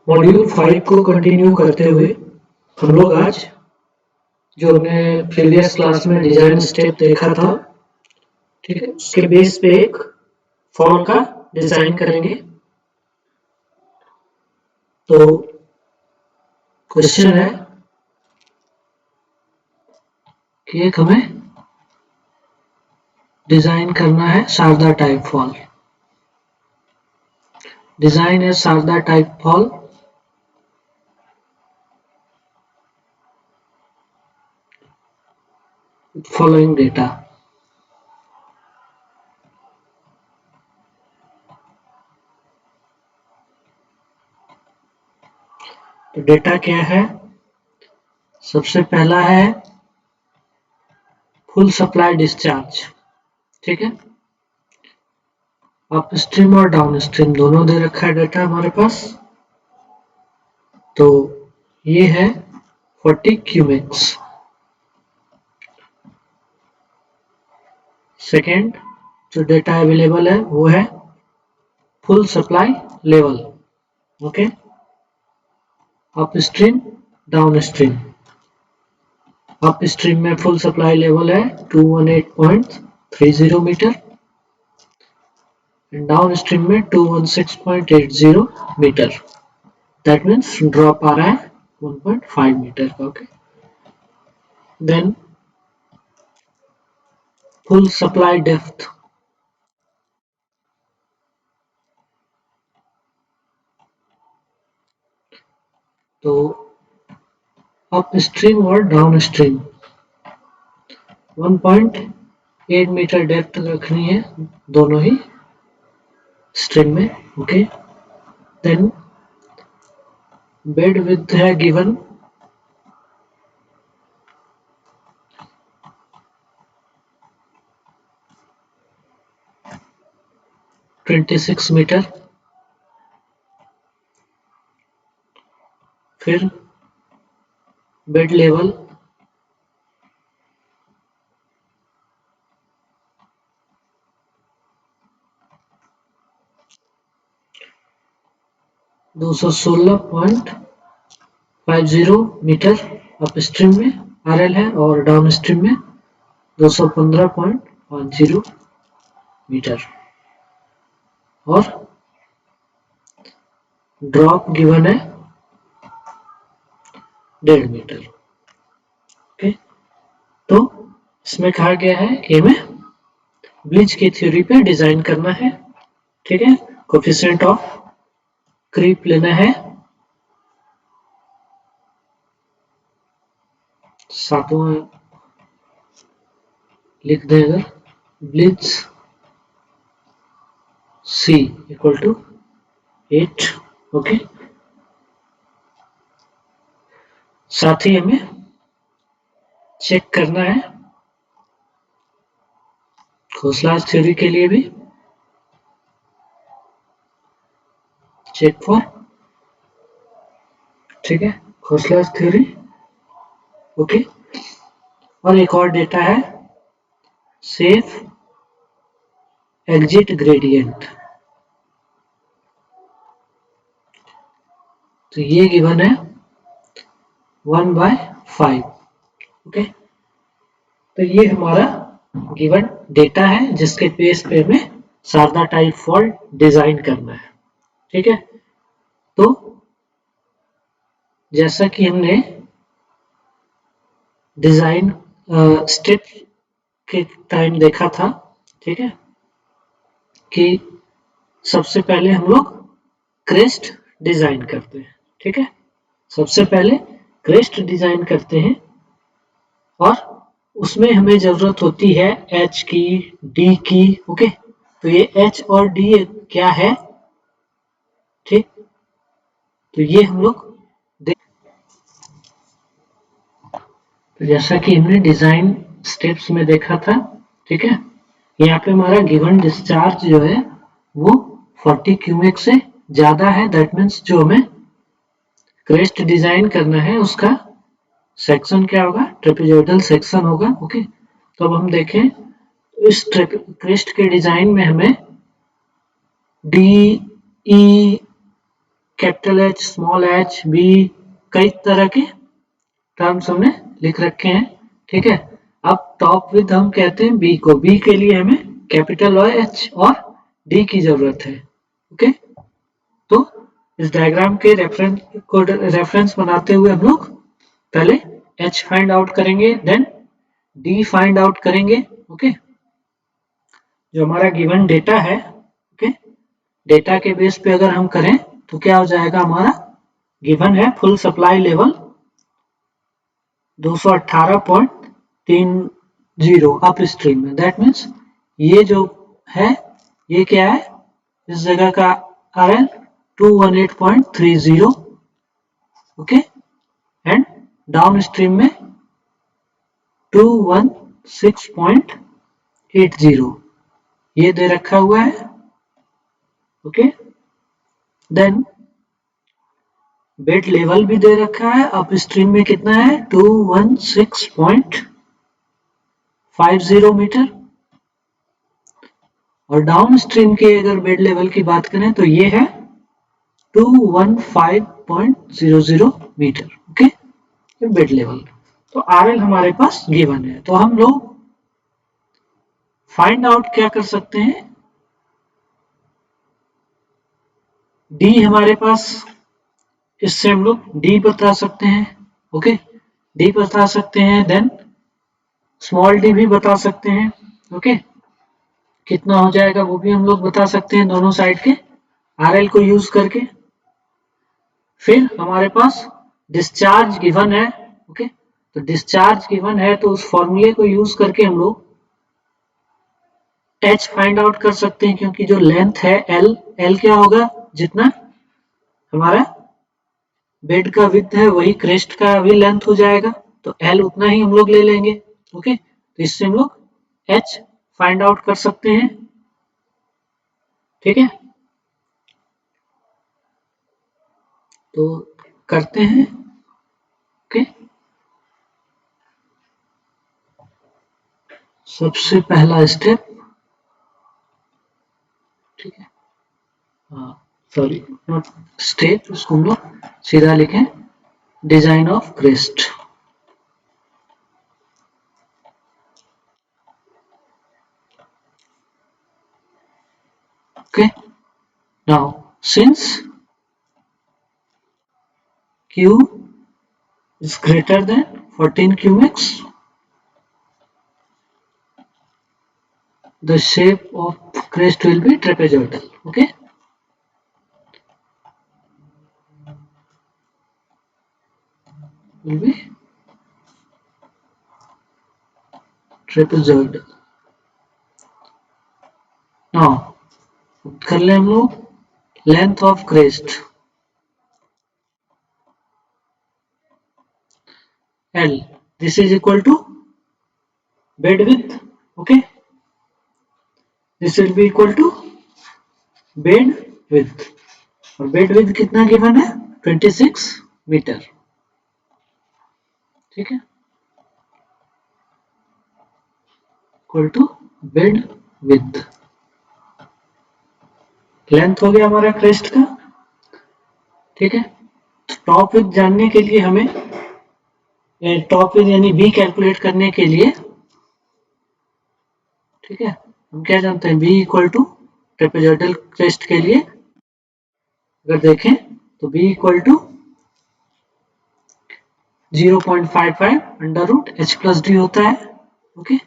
Module 5 को continue करते हुए हम लोग आज जो हमने प्रीवियस क्लास में डिजाइन स्टेप देखा था, ठीक है, उसके बेस पे एक फॉल का डिजाइन करेंगे। तो क्वेश्चन है कि एक हमें डिजाइन करना है शारदा टाइप फॉल। डिजाइन है Sarda type fall following data. तो डेटा क्या है? सबसे पहला है फुल सप्लाई डिस्चार्ज, ठीक है। अप स्ट्रीम और डाउन स्ट्रीम दोनों दे रखा है डेटा हमारे पास। तो ये है 40 क्यूबिक्स। सेकेंड जो डेटा अवेलेबल है वो है full supply level, okay, upstream downstream. Upstream में फुल सप्लाई लेवल है 218.30 मीटर एंड डाउन स्ट्रीम में 216.80 मीटर। दैट मीन्स ड्रॉप आ रहा है 1.5 मीटर का, okay. Then full supply depth, तो अप स्ट्रीम और डाउन स्ट्रीम 1.8 मीटर डेप्थ रखनी है दोनों ही स्ट्रीम में, ओके। देन बेड विड्थ है गिवन 26 मीटर। फिर bed level 216.50 metre upstream में आरएल है और डाउन स्ट्रीम में 215.50 मीटर। और ड्रॉप गिवन है 1.5 मीटर, ओके। तो इसमें कहा गया है कि हमें ब्लीच की थ्योरी पे डिजाइन करना है, ठीक है। कोफिशिएंट ऑफ क्रीप लेना है 7वां लिख दें अगर Bligh's C equal to 8, okay. साथ ही हमें चेक करना है खोसलाज थ्योरी के लिए भी, चेक फॉर, ठीक है, खोसलाज थ्योरी, ओके। और एक और डेटा है सेफ एग्जिट ग्रेडियंट, तो ये गिवन है 1/5, ओके। तो ये हमारा गिवन डेटा है जिसके बेस पे हमें शारदा टाइप फॉल डिजाइन करना है, ठीक है। तो जैसा कि हमने डिजाइन स्टेप के टाइम देखा था, ठीक है, कि सबसे पहले हम लोग क्रेस्ट डिजाइन करते हैं, ठीक है। सबसे पहले क्रेस्ट डिजाइन करते हैं और उसमें हमें जरूरत होती है H की, D की, ओके। तो ये H और D क्या है, ठीक। तो ये हम लोग तो जैसा कि हमने डिजाइन स्टेप्स में देखा था, ठीक है, यहाँ पे हमारा गिवन डिस्चार्ज जो है वो 40 क्यूबिक से ज्यादा है। दैट मीन्स जो हमें क्रेस्ट डिजाइन करना है उसका सेक्शन क्या होगा, ट्रेपेजॉइडल सेक्शन होगा, ओके। तो अब हम देखें इस क्रेस्ट के डिजाइन में हमें D, E, capital H, small H, B, कई तरह के टर्म्स हमने लिख रखे हैं। ठीक है, अब टॉप विद हम कहते हैं बी को, बी के लिए हमें कैपिटल और एच और डी की जरूरत है। ओके, तो इस डायग्राम के रेफरेंस बनाते हुए हम लोग पहले एच फाइंड आउट करेंगे, देन डी फाइंड आउट करेंगे। ओके, जो हमारा गिवन डेटा है, ओके, डेटा के बेस पे अगर हम करें तो क्या हो जाएगा, हमारा गिवन है full supply level 218.30 up stream में। दैट मीन्स ये जो है ये क्या है, इस जगह का RL 218.30, okay, and downstream में 216.80 ये दे रखा हुआ है। ओके, देन बेड लेवल भी दे रखा है, अप स्ट्रीम में कितना है 216.50 मीटर, और डाउन स्ट्रीम के अगर बेड लेवल की बात करें तो ये है 215.00 मीटर। Okay, bed level. तो RL हमारे पास गिवन है, तो हम लोग फाइंड आउट क्या कर सकते हैं, डी हमारे पास, इससे हम लोग डी बता सकते हैं। ओके, डी बता सकते हैं, देन स्मॉल डी भी बता सकते हैं। ओके, कितना हो जाएगा वो भी हम लोग बता सकते हैं दोनों साइड के RL को यूज करके। फिर हमारे पास डिस्चार्ज गिवन है। ओके, तो डिस्चार्ज गिवन है तो उस फॉर्मूले को यूज करके हम लोग H फाइंड आउट कर सकते हैं, क्योंकि जो लेंथ है L क्या होगा, जितना हमारा बेड का विड्थ है वही क्रेस्ट का भी लेंथ हो जाएगा, तो L उतना ही हम लोग ले लेंगे। ओके, तो इससे हम लोग H फाइंड आउट कर सकते हैं। ठीक है, तो करते हैं। ओके, सबसे पहला स्टेप, ठीक है, सॉरी नॉट स्टेप, उसको हम लोग सीधा लिखें, design of crest. Okay, now since Q is greater than 14 qmx, the shape of crest will be trapezoidal. Okay, will be trapezoidal. Now कर ले हम लोग length of crest L, this is equal to bed width. Okay, this will be equal to bed width, और bed width कितना given है 26 metre. ठीक है, equal to bed width, length हो गया हमारा क्रेस्ट का। ठीक है, टॉप विड्थ जानने के लिए हमें टॉप विड्थ यानी बी कैलकुलेट करने के लिए, ठीक है, हम क्या जानते हैं, B equal to trapezoidal crest के लिए अगर देखें तो B equal to 0.55 under root H plus D होता है। ओके,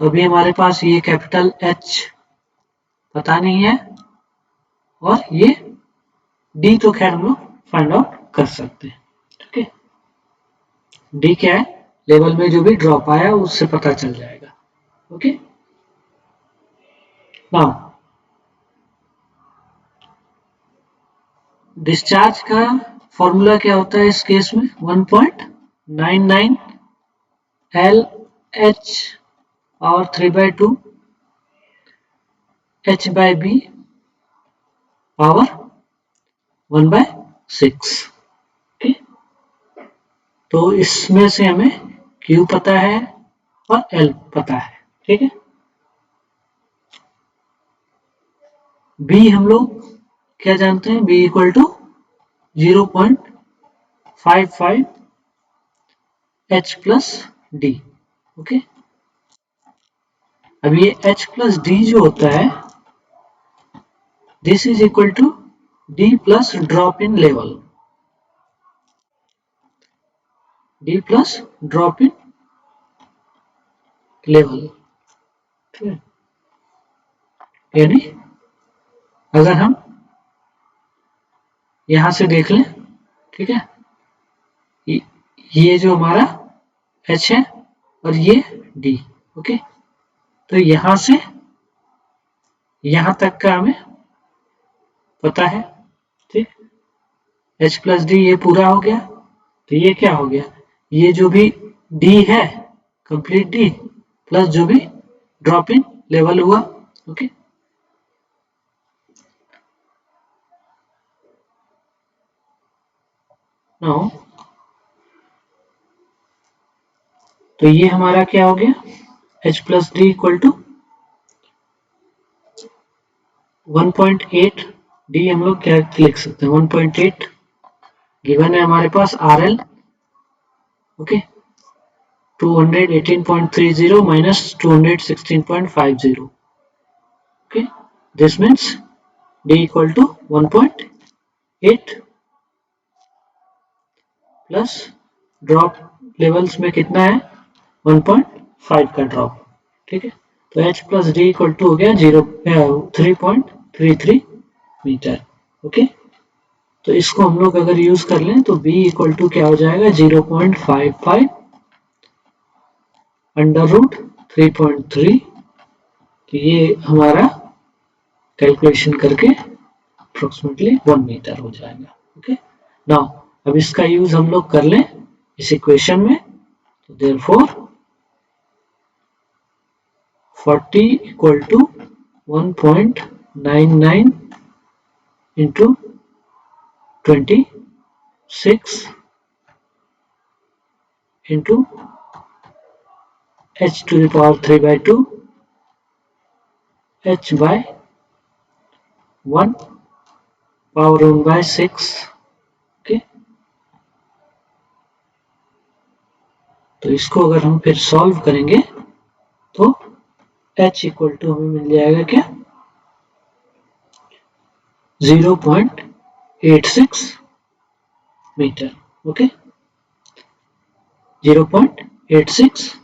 तो अभी हमारे पास ये कैपिटल एच पता नहीं है, और ये डी तो खैर हम लोग फाइंड आउट कर सकते हैं। ठीक है, डी क्या है, लेवल में जो भी ड्रॉप आया उससे पता चल जाएगा। ओके, नाउ डिस्चार्ज का फॉर्मूला क्या होता है इस केस में, 1.99 एल एच और 3/2 एच बाई बी पावर 1/6। ठीक, तो इसमें से हमें Q पता है और L पता है। ठीक है, बी हम लोग क्या जानते हैं, B equal to 0.55 H plus D. Okay, अब ये एच प्लस डी जो होता है, this is equal to D plus drop in level, D plus drop in level. ठीक है, यानी अगर हम यहां से देख लें, ठीक है, ये जो हमारा एच है और ये डी। ओके, तो यहां से यहां तक का हमें पता है। ठीक, एच प्लस डी ये पूरा हो गया, तो ये क्या हो गया, ये जो भी डी है कंप्लीट डी प्लस जो भी ड्रॉप इन लेवल हुआ। ओके, नाउ तो ये हमारा क्या हो गया, H plus D equal to 1.8 D, हम लोग क्या लिख सकते हैं 1.8 गिवन है हमारे पास R L. Okay, 218.30 minus 216.50. Okay, this means D equal to 1.8 plus drop levels में कितना है 1.5 का ड्रॉप। ठीक है, तो H plus D equal to हो गया 3.33 मीटर। ओके, तो इसको हम लोग अगर यूज कर लें तो B इक्वल टू क्या हो जाएगा 0.55 अंडर रूट 3.3। तो ये हमारा कैलकुलेशन करके अप्रोक्सीमेटली 1 मीटर हो जाएगा। ओके, नाउ अब इसका यूज हम लोग कर लें इस इक्वेशन में, तो therefore 40 equal to 1.99 into 26 into h to the power 3/2 h by 1 power 1/6। Okay, तो इसको अगर हम फिर सॉल्व करेंगे तो h इक्वल टू हमें मिल जाएगा क्या 0.86 metre. Okay, 0.86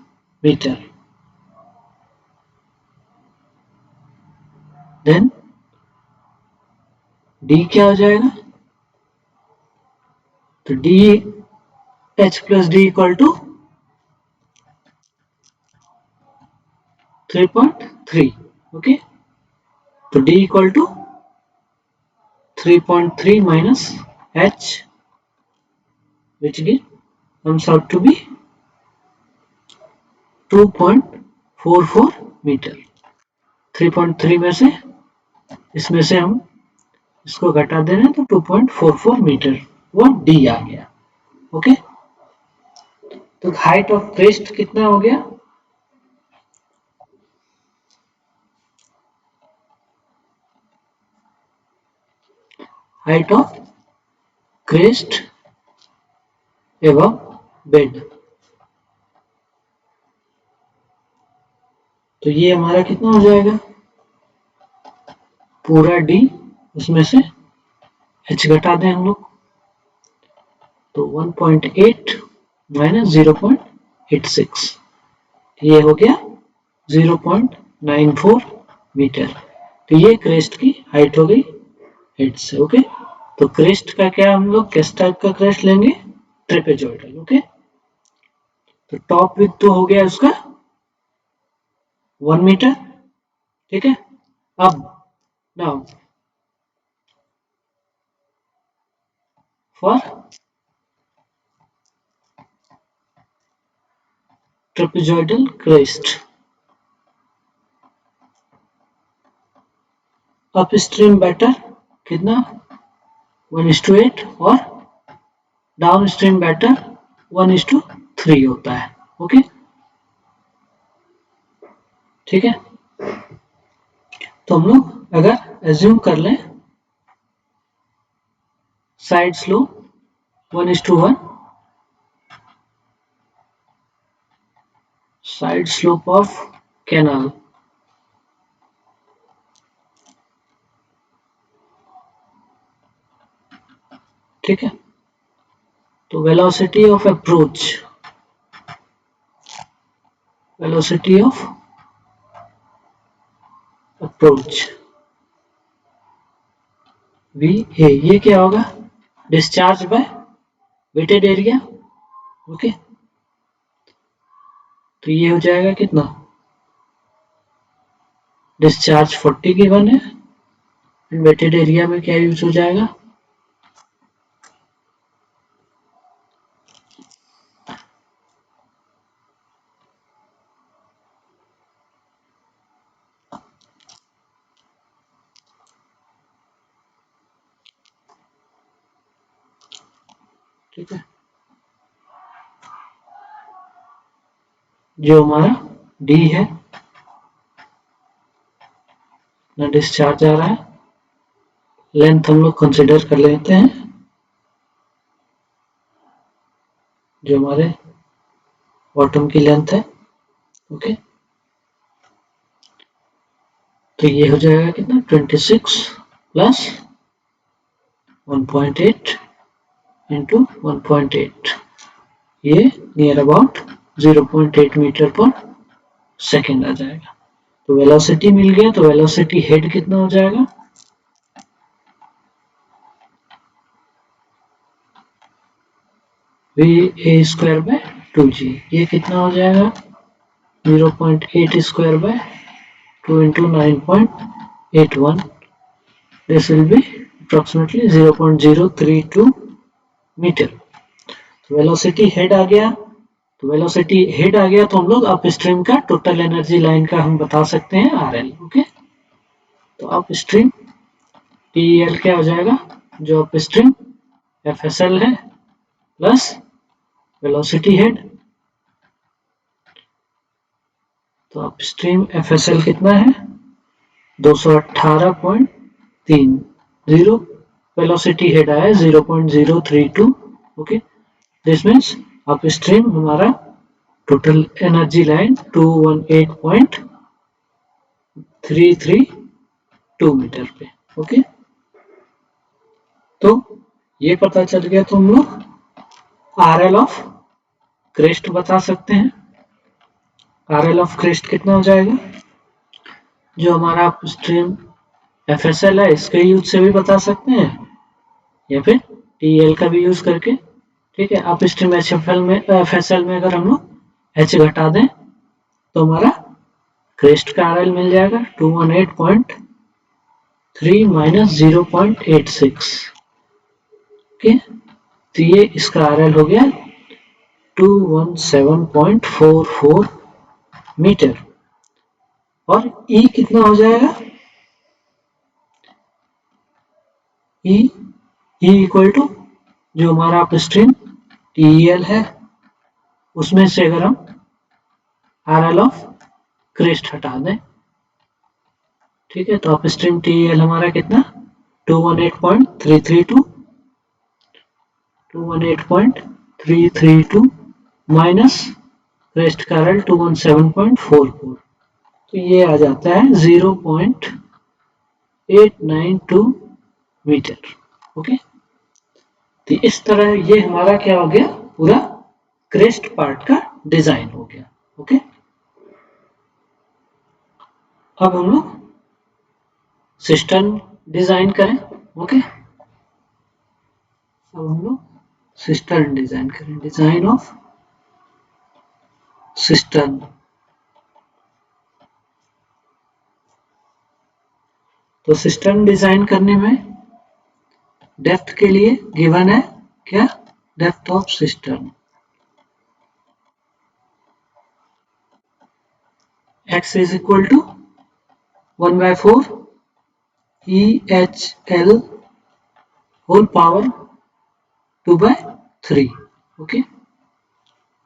metre. Then d क्या हो जाएगा, तो d h plus D equal to 3.3। Okay, तो d equal to 3.3 minus h which comes out to be 2.44 metre. 3.3 में से इसमें से हम इसको घटा दे रहे हैं तो 2.44 मीटर वो डी आ गया। ओके, तो हाइट ऑफ क्रेस्ट कितना हो गया, हाइट ऑफ क्रेस्ट एवं बेड, तो ये हमारा कितना हो जाएगा, पूरा डी उसमें से h घटा दें हम लोग, तो 1.8 माइनस 0.86, ये हो गया 0.94 मीटर। तो ये क्रेस्ट की हाइट हो गई हेड से। ओके, तो क्रेस्ट का क्या हम लोग किस टाइप का क्रेस्ट लेंगे, ट्रेपेजॉइडल। ओके, तो टॉप विड्थ तो हो गया उसका 1 मीटर। ठीक है, अब now for trapezoidal crest, upstream batter कितना 1:8 और डाउन स्ट्रीम बैटर 1:3 होता है। ओके, ठीक है, तो हम लोग अगर एज्यूम कर लें side slope 1:1, side slope of canal, ठीक है। तो velocity of approach, velocity of approach V A, ये क्या होगा, discharge by wetted area, okay. तो ये हो जाएगा कितना, डिस्चार्ज 40 गिवन है, वेटेड एरिया में क्या यूज हो जाएगा, ठीक है। जो हमारा डी है ना, डिस्चार्ज आ रहा है, लेंथ हम लोग कंसिडर कर लेते हैं, जो हमारे बॉटम की लेंथ है, ओके। तो ये हो जाएगा कितना, 26 प्लस 1.8 इंटू 1.8, ये नियर अबाउट 0.8 मीटर पर सेकेंड आ जाएगा। तो वेलोसिटी मिल गया, तो वेलोसिटी हेड कितना हो जाएगा, V A square by 2g, ये कितना हो जाएगा, 0.8 square by 2 into 9.81, this will be approximately 0.032 metre. Velocity head आ गया, तो वेलोसिटी हेड आ गया तो हम लोग अप स्ट्रीम का टोटल एनर्जी लाइन का हम बता सकते हैं RL, ओके। तो अप स्ट्रीम TEL क्या हो जाएगा, जो अप स्ट्रीम FSL है प्लस वेलोसिटी हेड, तो अप स्ट्रीम FSL कितना है, 218.30, वेलोसिटी हेड आया 0.032, okay. This means up stream हमारा टोटल एनर्जी लाइन 218.332 मीटर पे, ओके। तो ये पता चल गया, तो हम लोग RL ऑफ क्रेस्ट बता सकते हैं। RL ऑफ क्रेस्ट कितना हो जाएगा, जो हमारा अप स्ट्रीम FSL है इसके यूज से भी बता सकते हैं, या फिर TL का भी यूज करके, ठीक है। अप स्ट्रीम FSL में अगर हम लोग H घटा दें तो हमारा क्रेस्ट का RL मिल जाएगा 218.3 माइनस 0.86, ओके। तो ये इसका RL हो गया 217.44 मीटर। और E कितना हो जाएगा, E इक्वल टू जो हमारा अप स्ट्रीम TEL है उसमें से अगर हम RL ऑफ क्रेस्ट हटा दें, ठीक है, तो अप स्ट्रीम TEL हमारा कितना 218.332 माइनस क्रेस्ट का RL 217.44, तो ये आ जाता है 0.892 मीटर, ओके। तो इस तरह ये हमारा क्या हो गया, पूरा क्रेस्ट पार्ट का डिजाइन हो गया, ओके। अब हम लोग सिस्टर्न डिजाइन करें, ओके। अब हम लोग सिस्टर्न डिजाइन करें, डिजाइन ऑफ सिस्टर्न। तो सिस्टर्न डिजाइन करने में डेप्थ के लिए गिवन है क्या, depth of cistern x is equal to 1/4 EHL whole power 2/3, okay.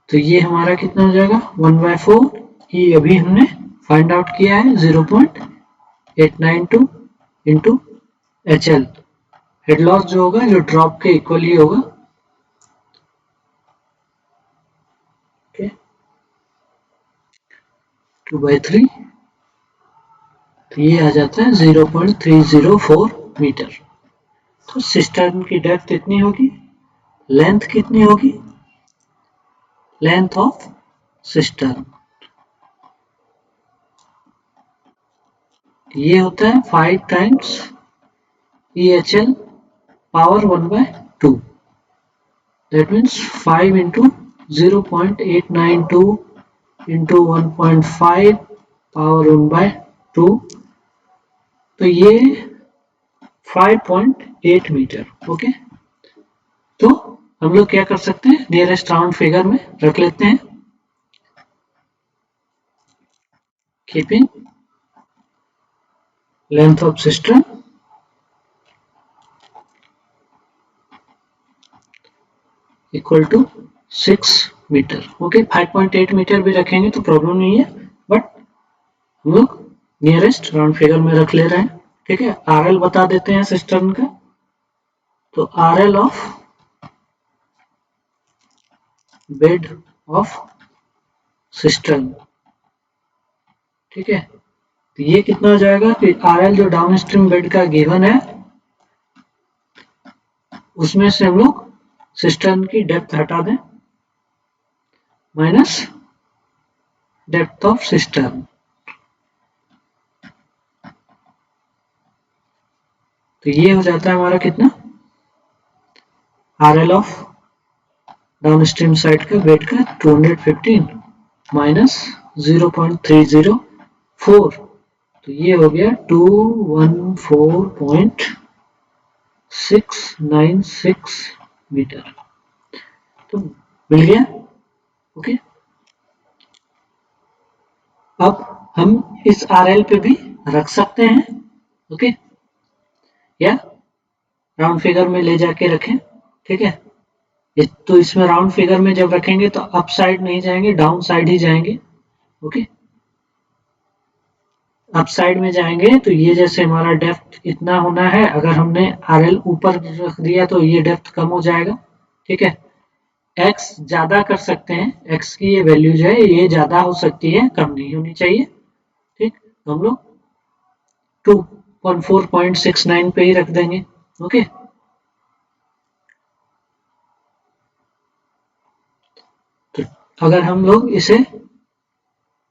तो ये हमारा कितना हो जाएगा 1/4 E, अभी हमने फाइंड आउट किया है 0.892 इंटू HL, हेड लॉस जो होगा जो ड्रॉप के इक्वली होगा, ओके, 2/3, तो ये आ जाता है 0.304 मीटर। तो सिस्टर्न की डेप्थ कितनी होगी, लेंथ कितनी होगी, लेंथ ऑफ सिस्टर्न ये होता है 5 times EHL power 1/2, that means 5 into 0.892 into 1.5 power 1/2, तो ये 5.8 मीटर। ओके, तो हम लोग क्या कर सकते हैं, नियरेस्ट राउंड फिगर में रख लेते हैं, keeping length of cistern equal to 6 metre. Okay, 5.8 metre भी रखेंगे तो प्रॉब्लम नहीं है, बट हम लोग नियरेस्ट राउंड फिगर में रख ले रहे हैं। ठीक है, RL बता देते हैं सिस्टर्न का, तो RL of bed of cistern, ठीक है, तो ये कितना हो जाएगा कि RL जो डाउनस्ट्रीम बेड का गिवन है उसमें से हम लोग सिस्टर्न की डेप्थ हटा दें माइनस डेप्थ ऑफ सिस्टर्न, तो ये हो जाता है हमारा कितना, RL ऑफ डाउनस्ट्रीम साइड का बेड का 215 माइनस 0.304, तो ये हो गया 214.696 मीटर, तो मिल गया। ओके, अब हम इस RL पे भी रख सकते हैं, ओके, या राउंड फिगर में ले जाके रखें। ठीक है, तो इसमें राउंड फिगर में जब रखेंगे तो अप साइड नहीं जाएंगे, डाउन साइड ही जाएंगे। ओके, अप साइड में जाएंगे तो ये जैसे हमारा डेप्थ इतना होना है, अगर हमने RL ऊपर रख दिया तो ये डेप्थ कम हो जाएगा। ठीक है, x ज्यादा कर सकते हैं, x की ये वैल्यू जो है ये ज्यादा हो सकती है, कम नहीं होनी चाहिए। ठीक, तो हम लोग 214.69 पे ही रख देंगे। ओके, तो अगर हम लोग इसे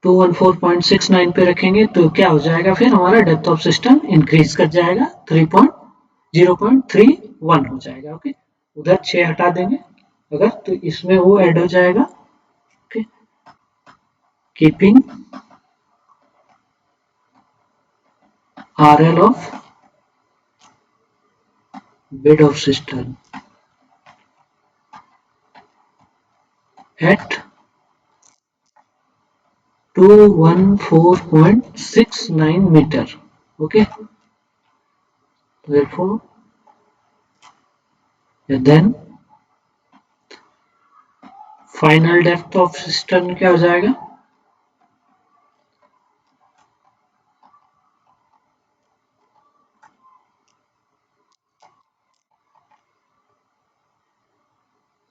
214.69 पे रखेंगे तो क्या हो जाएगा, फिर हमारा डेप्थ ऑफ सिस्टम इंक्रीज कर जाएगा, 0.31 हो जाएगा। ओके, उधर 6 हटा देंगे अगर, तो इसमें वो ऐड हो जाएगा। Okay, keeping RL of bed of system eight 214.69 meter. Okay, therefore, then final depth of cistern क्या हो जाएगा,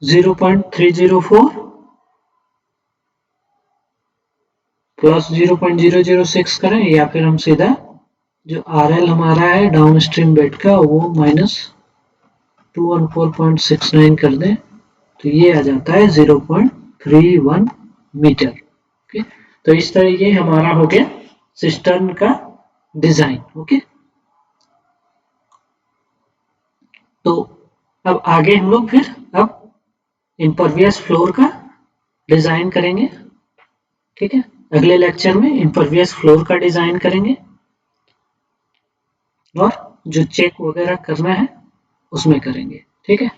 (0.304 प्लस 0.006 करें, या फिर हम सीधा जो RL हमारा है डाउन स्ट्रीम बेड का वो माइनस 214.69 कर दें, तो ये आ जाता है 0.31 मीटर। ओके, तो इस तरह ये हमारा हो गया सिस्टर्न का डिजाइन। ओके, तो अब आगे हम लोग फिर अब इम्परवियस फ्लोर का डिजाइन करेंगे। ठीक है, अगले लेक्चर में इम्परवियस फ्लोर का डिजाइन करेंगे और जो चेक वगैरह करना है उसमें करेंगे। ठीक है।